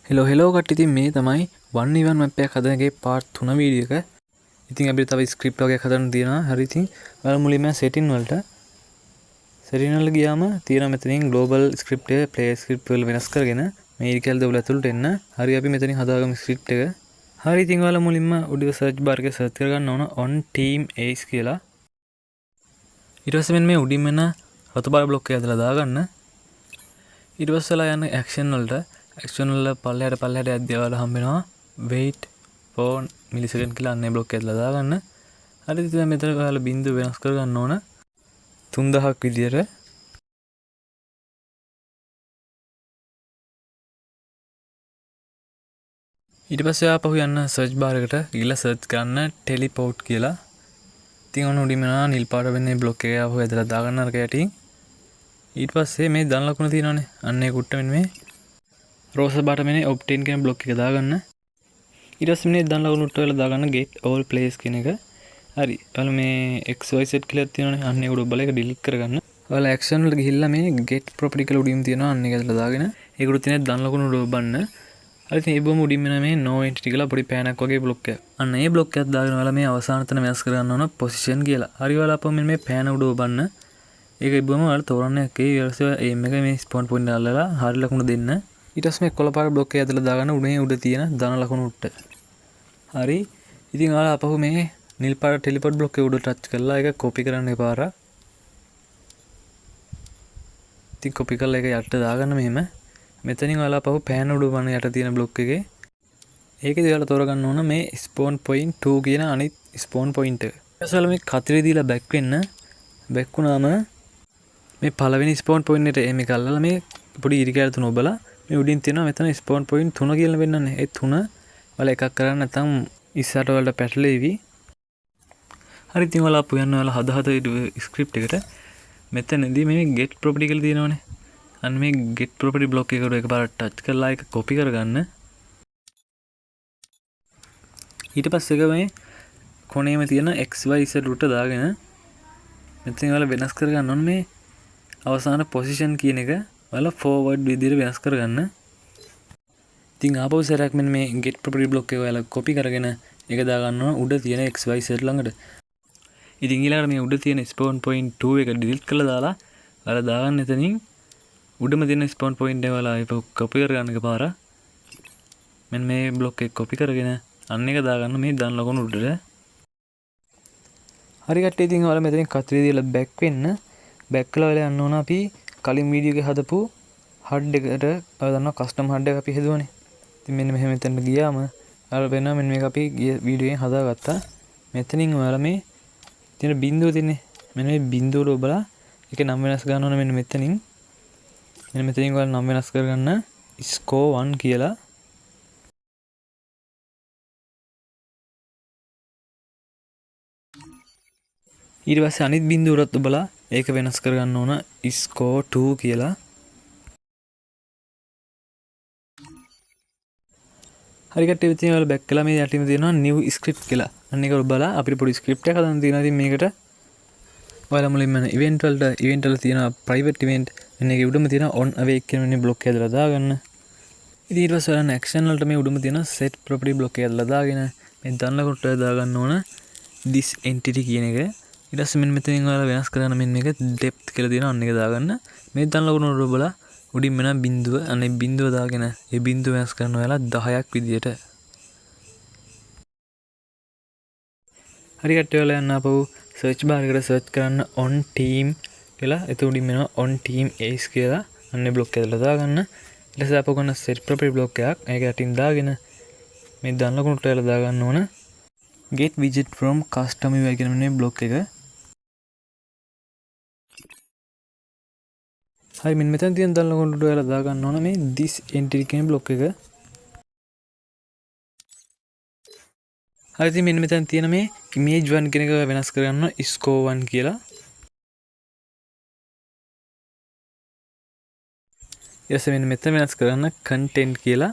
Hello කට්ටිය, ඉතින් මේ තමයි 1v1 map එකක් හදනගේ part 3 වීඩියෝ එක. ඉතින් අපිට තව ස්ක්‍රිප්ට් වගේක් හදන්න තියෙනවා. හරි, ඉතින් ඔයාලා මුලින්ම setting වලට ගියාම තියෙනවා මෙතනින් global script එක play script වල වෙනස් කරගෙන මේ ඉරිකල් දෙවල ඇතුළට එන්න. හරි, අපි මෙතනින් හදාගමු script එක. හරි, ඉතින් ඔයාලා මුලින්ම උඩ search bar එකේ search කරගන්න ඕන on team ace කියලා. ඊට පස්සේ මෙන්න මේ උඩින් එන රතු බාර block එක ඇදලා දාගන්න. ඊට පස්සේ යන action වල පල්ලෙහාට යද්දී ඔයාලා හම්බ වෙනවා wait for millisecond කියලා අන්නේ block එක ඇදලා දාගන්න. හරි, ඉතින් මෙතන ඔයාලා බිංදුව වෙනස් කරගන්න ඕන 3000ක් විදියට. ඊට පස්සේ ආපහු යන්න search bar එකට ගිහලා search කරන්න teleport කියලා. ඉතින් ඔන්න උඩින් යනවා නිල් පාට වෙන්නේ block එක ආපහු ඇදලා දාගන්න අර කැටින්. ඊට පස්සේ මේ දන ලකුණ තියෙනවානේ, අන්නේ කුට්ට මෙන්න මේ රෝස බාට මෙන්න obtain කියන block එක දාගන්න. ඊට පස්සේ මේ දන ලකුණ උඩට වෙලා දාගන්න get all players කියන එක. හරි, ඔයාලා මේ xyz කියලා තියෙනවානේ, අන්නේ උඩ බලලා ඒක delete කරගන්න. ඔයාලා action වලට ගිහිල්ලා මේ get property කියලා උඩින් තියෙනවා, අන්න ඒක ඇදලා දාගෙන ඒක උඩ තියෙන දන ලකුණ උඩ ඔබන්න. හරි, ඉතින් ඒ බොම උඩින් මෙන්න මේ no entity කියලා පොඩි පෑනක් වගේ block එකක්. අන්න ඒ block එකක් දාගෙන ඔයාලා මේ අවසාන තැන වෙනස් කරගන්න ඕන position කියලා. හරි, ඔයාලා අපෝ මෙන්න මේ පෑන උඩ ඔබන්න. ඒක ඉබ්බම ඔයාලා තෝරන්නයක් ඒ ඊළඟට aim එක මේ spawn point එක අල්ලලා හරි ලකුණ දෙන්න. ඊට පස්සේ මේ කොළපාර block එක ඇදලා දාගන්න උඩ තියෙන ධන ලකුණු උඩට. හරි, ඉතින් ඔයාලා අපහු මේ නිල් පාට teleport block එක උඩ touch කරලා ඒක copy කරන්න එපාර. ඉතින් copy කරලා ඒක යට දාගන්න මෙහෙම. මෙතනින් ඔයාලා අපහු pan උඩ වන යට තියෙන block එකේ ඒකේ ඔයාලා තෝරගන්න ඕන මේ spawn point 2 කියන අනිත් spawn point එක. ඊට පස්සේ මේ කතරේ දීලා back වෙන්න. back වුණාම මේ පළවෙනි spawn point එකට එමෙ කල්ලා මේ පොඩි ඉරිකැල තුන ඔබලා මේ උඩින් තියෙනවා මෙතන spawn point 3 කියලා වෙන්නන්නේ. ඒ 3 වල එකක් කරන්න නැත්නම් ඉස්සරට වලට පැටලෙවි. හරි, ඉතින් ඔයාලා අපු යන්න ඔයාලා හද ස්ක්‍රිප්ට් එකට මෙතනදී මේ get property කියලා තියෙනවනේ. අන්න මේ get property block එකට එකපාරට touch කරලා ඒක copy කරගන්න. ඊට පස්සේ ඒක මේ කොනේම තියෙන xyz රුට දාගෙන මෙතන ඔයාලා වෙනස් කරගන්න ඕනේ මේ අවසාන position කියන එක ඔයාලා forward විදිහට වෙනස් කරගන්න. ඉතින් ආපහු සරයක් මෙන්න මේ get property block එක ඔයාලා copy කරගෙන ඒක දාගන්න ඕන උඩ තියෙන xyz ළඟට. ඉතින් ඊළඟට මේ උඩ තියෙන spawn point 2 එක delete කරලා දාලා ඔයාලා දාගන්න එතනින් උඩම තියෙන spawn point එක ඔයාලා ඒක copy කරගන්න එකපාර. මෙන්න මේ block එක copy කරගෙන අන්න එක දාගන්න මේ දන් ලකුණු උඩට. හරි කට්ටිය, ඉතින් ඔයාලා මෙතනින් කතරේ දීලා back වෙන්න. back කළා වෙලා යන්න ඕන අපි කලින් වීඩියෝ එකේ හදපු HUD එකට. ඔයාලා දන්නවා custom HUD එක අපි හදුවනේ. ඉතින් මෙන්න මෙහෙම මෙතනට ගියාම ඔයාලා වෙනවා මෙන්න මේක අපි වීඩියෝ එකෙන් හදාගත්තා. මෙතනින් ඔයාලා මේ තියෙන බිංදුව තියෙන්නේ, මෙන්න මේ බිංදුවට ඔබලා ඒකේ නම් වෙනස් ගන්න ඕන. මෙන්න මෙතනින් ඔයාලා නම් වෙනස් කරගන්න score 1 කියලා. ඊට පස්සේ අනිත් බිංදුවටත් ඔබලා ඒක වෙනස් කරගන්න ඕන score 2 කියලා. හරි කට්ටිය, ඉතින් ඔයාලා back කළා මේ යටින් තියෙනවා new script කියලා. අන්න ඒක ඔබලා අපිට පොඩි script එකක් හදන්න තියෙනවා. ඉතින් මේකට ඔයාලා මුලින්ම event වල තියෙන private event මෙන්න ඒකේ උඩම තියෙන on awake කියන මේ block එක ඇදලා දාගන්න. ඉතින් ඊට පස්සේ ඔයාලා action වලට මේ උඩම තියෙන set property block එක ඇදලා දාගෙන මේ දන්න කොට දාගන්න ඕන this entity කියන එක. ඊට පස්සේ මෙන්න මෙතනින් ඔයාලා වෙනස් කරගන්න මෙන්න මේක depth කියලා තියෙනවා, අන්න එක දාගන්න. මේ දන්න ලකුණු වල ඔබලා උඩින් වෙන බිංදුව, අනේ බිංදුව දාගෙන ඒ බිංදුව වෙනස් කරන්න ඔයාලා 10ක් විදියට. හරි කට්ටිය, ඔයාලා යන්න අපෝ search bar එකට search කරන්න on team කියලා. ඒක උඩින් වෙනවා on team ace කියලා. අන්නේ block එක ඇදලා දාගන්න. ඊට පස්සේ අපෝ ගන්න set property block එකක් ඒක යටින් දාගෙන මේ දන්න ලකුණට ඔයාලා දාගන්න ඕන get widget from custom UI කියන මේ block එක. හරි, මෙන්න මෙතන තියෙන දන්න ලකුණට ඔයාලා දාගන්න ඕන මේ this entity කියන block එක. හරි, ඉතින් මෙන්න මෙතන තියෙන මේ image 1 කියන එක වෙනස් කරගන්න score 1 කියලා. ඊට මෙන්න මෙතන වෙනස් කරගන්න content කියලා.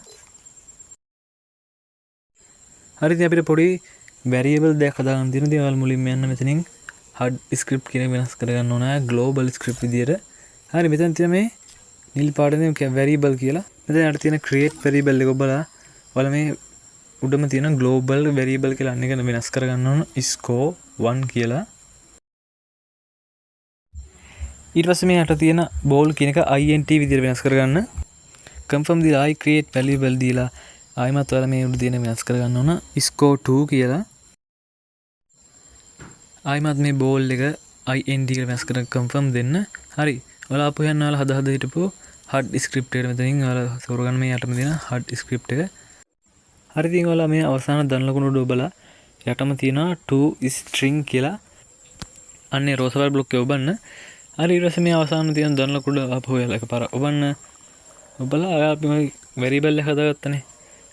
හරි, ඉතින් අපිට පොඩි variable දෙයක් හදාගන්න තියෙනවා. ඉතින් ඔයාලා මුලින්ම යන්න මෙතනින් HUD script කියන එක වෙනස් කරගන්න ඕන global script විදියට. හරි, මෙතන තියෙන මේ නිල් පාටේ variable කියලා මෙතන යට තියෙන create variable එක ඔබලා ඔයාලා මේ උඩම තියෙන global variable කියලා අන්න එක වෙනස් කරගන්න ඕන score 1 කියලා. ඊට පස්සේ මේ යට තියෙන ball කියන එක int විදිහට වෙනස් කරගන්න. confirm දීලා I create variable දීලා ආයිමත් ඔයාලා මේ උඩ තියෙන වෙනස් කරගන්න ඕන score 2 කියලා. ආයිමත් මේ ball එක int කියලා වෙනස් කරලා confirm දෙන්න. හරි. ඔයාලා අපු යන්න ඔයාලා හදා හිටපු hard script එකට මෙතනින් ඔයාලා තෝරගන්න මේ යටම තියෙන hard script එක. හරි ඉතින් ඔයාලා මේ අවසාන දන ලකුණු උඩ ඔබලා යටම තියෙනවා to string කියලා. අන්නේ රෝසවල් බ්ලොක් එක ඔබන්න. හරි ඊට පස්සේ මේ අවසාන තියෙන දන ලකුණු අපු ඔයාලා එකපාර ඔබන්න. ඔබලා අපි මේ variable එක හදාගත්තනේ.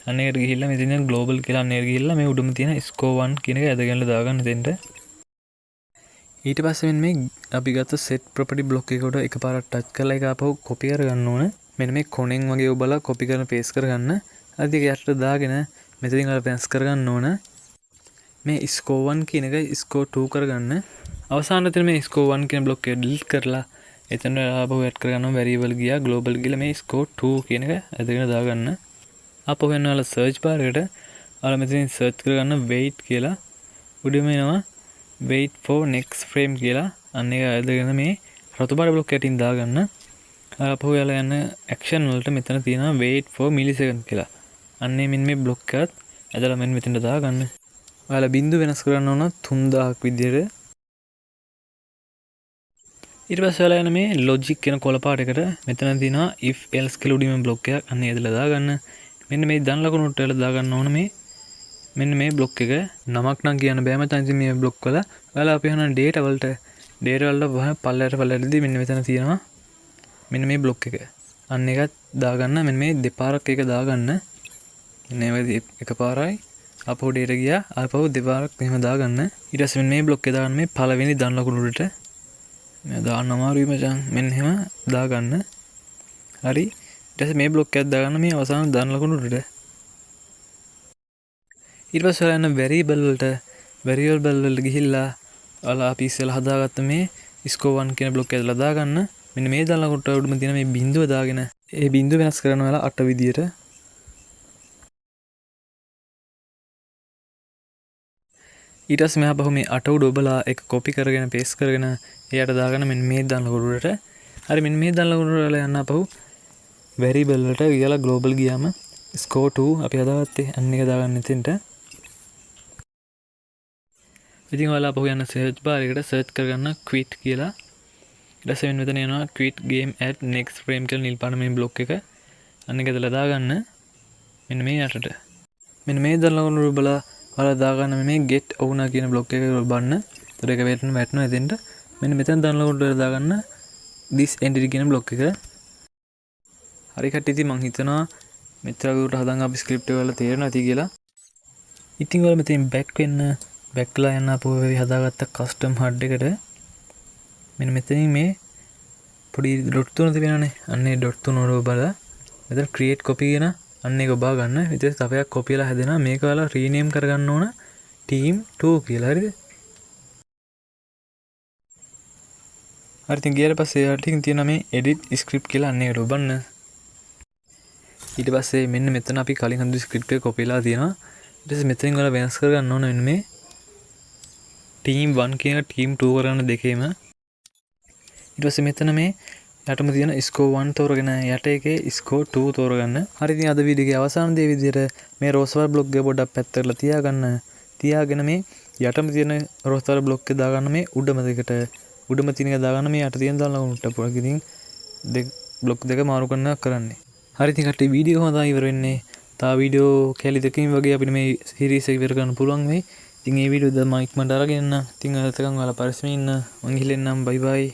අන්න ඒකට ගිහිල්ලා මේ තියෙන global කියලා අන්න ඒකට ගිහිල්ලා මේ උඩම තියෙන score 1 කියන එක ඇදගෙනලා දාගන්න දෙන්න. ඊට පස්සේ මේ අපි ගත්ත set property block එකට එකපාරක් ටච් කරලා ඒක ආපහු copy කරගන්න ඕන. මෙන්න මේ කොනෙන් වගේ ඔබලා copy කරන paste කරගන්න. අද ඒක යට දාගෙන මෙතනින් ඔයාලා වෙනස් කරගන්න ඕන. මේ score 1 කියන එක score 2 කරගන්න. අවසානයේ තියෙන මේ score 1 කියන block එක delete කරලා එතන ආපහු add කරගන්න variable ගියා global ගිහලා මේ score 2 කියන එක ඇදගෙන දාගන්න. ආපහු යන්න ඔයාලා search bar එකට ඔයාලා මෙතනින් search කරගන්න wait කියලා උඩම එනවා wait for next frame කියලා අන්න එක ඇදගෙන මේ රතු පාට බ්ලොක් එකකින් දාගන්න. ආපහු යාලා යන action වලට මෙතන තියෙනවා wait for millisecond කියලා. අන්නේ මෙන්න මේ බ්ලොක් එකත් ඇදලා මෙන්න මෙතනට දාගන්න. ඔයාලා බිංදු වෙනස් කරන්න ඕන 3000ක් විදියට. ඊට පස්සේ ඔයාලා යන මේ logic කියන කොළ පාට එකට මෙතන තියෙනවා if else කියලා උඩින් බ්ලොක් එකක් අන්නේ ඇදලා දාගන්න. මෙන්න මේ දන් ලකුණු වලට ඇදලා දාගන්න ඕන මේ මෙන්න මේ බ්ලොක් එක නමක් නම් කියන්න බෑ මචං. ඉතින් මේ බ්ලොක් වල ඔයාලා අපි හන data වලට වහ පල්ලෙහාටදී මෙන්න මෙතන තියෙනවා මෙන්න මේ බ්ලොක් එක. අන්න එකත් දාගන්න. මෙන්න මේ දෙපාරක් එක දාගන්න. මෙන්න මේ එකපාරයි අපහු data ගියා ආපහු දෙපාරක් මෙහෙම දාගන්න. ඊට පස්සේ මෙන්න මේ බ්ලොක් එක දාගන්න මේ පළවෙනි දන් ලකුණු වලට. මම දාන්න අමාරුයි මචං. මෙන්න එහෙම දාගන්න. හරි. ඊට පස්සේ මේ බ්ලොක් එකත් දාගන්න මේ අවසාන දන් ලකුණු වලට. ඊට පස්සේ ඔයාලා යන variable වලට ගිහිල්ලා ඔයාලා අපි ඉස්සෙල්ලා හදාගත්ත මේ score 1 කියන බ්ලොක් එක ඇදලා දාගන්න. මෙන්න මේ දන ලකුණට උඩම තියෙන මේ බිංදුව දාගෙන ඒ බිංදුව වෙනස් කරන්න ඔයාලා 8 විදියට. ඊට පස්සේ මෙහා බහුව මේ 8 උඩ ඔබලා එක copy කරගෙන paste කරගෙන එයාට දාගන්න මෙන්න මේ දන ලකුණට. හරි මෙන්න මේ දන ලකුණට ඔයාලා යන්න අපහු variable වලට ගියලා global ගියාම score 2 අපි හදාගත්තේ අන්න එක දාගන්න එතෙන්ට. ඉතින් ඔයාලා අපහු යන search bar එකට search කරගන්න quit කියලා. ඊට පස්සේ මෙතන එනවා quit game at next frame කියලා නිල් පාට මේ block එක. අන්න එක දාලා දාගන්න. මෙන්න මේ යටට. මෙන්න මේ දාලා ලකුණු බලලා ඔයාලා දාගන්න මේ get owner කියන block එක බලන්න. ඒතර එක වැටෙනවා එතෙන්ට. මෙන්න මෙතන දාලා ලකුණු දාගන්න this entity කියන block එක. හරි කට්ටිය ඉතින් මං හිතනවා මෙච්චර දුරට හදන් අපි ස්ක්‍රිප්ට් එක වල තේරෙනවා ඇති කියලා. ඉතින් ඔයාලා මෙතෙන් බැක්ලා යන්න අපෝ හදාගත්ත කස්ටම් හඩ් එකට මෙන්න මෙතනින් මේ පොඩි ඩොට් තුන තියෙනවානේ. අන්නේ ඩොට් තුන වල බලලා මෙතන create copy කියන අන්න ඒක ඔබා ගන්න. විතර තවයක් copy කරලා හැදෙනවා. මේක ඔයාලා rename කරගන්න ඕන team 2 කියලා. හරිද? හරි ඉතින් ගියාට පස්සේ ඔයාලට තියෙනවා මේ edit script කියලා අන්න ඒකට ඔබන්න. ඊට පස්සේ මෙන්න මෙතන අපි කලින් හඳු ස්ක්‍රිප්ට් එක copy ලා තියෙනවා. ඊට පස්සේ මෙතනින් ඔයාලා වෙනස් කරගන්න ඕන මෙන්න මේ team 1 කියන team 2 කරන දෙකේම. ඊට පස්සේ මෙතන මේ යටම තියෙන score 1 තෝරගෙන යට එකේ score 2 තෝරගන්න. හරි ඉතින් අද වීඩියෝ එකේ අවසාන දේ විදිහට මේ රෝස්වල් බ්ලොග් එක පොඩ්ඩක් පැත්තටලා තියාගෙන මේ යටම තියෙන රෝස්වල් බ්ලොග් එක දාගන්න මේ උඩම තියෙන එක දාගන්න මේ යට තියෙන දාලා උන්ට පොඩක් ඉතින් බ්ලොග් දෙක මාරු කරන්නේ. හරි ඉතින් කට්ටිය වීඩියෝ හදා ඉවර වෙන්නේ. තා වීඩියෝ කැලි දෙකකින් වගේ අපිට මේ සීරීස් එක ඉවර කරන්න පුළුවන් වෙයි. ඉතින් මේ වීඩියෝ දැන් මම ඉක්මනට අරගෙන ඉන්න. ඉතින් එතකන් ඔයාලා පරිස්සමින් ඉන්න. මං ගිහලා එන්නම්. බයි බයි.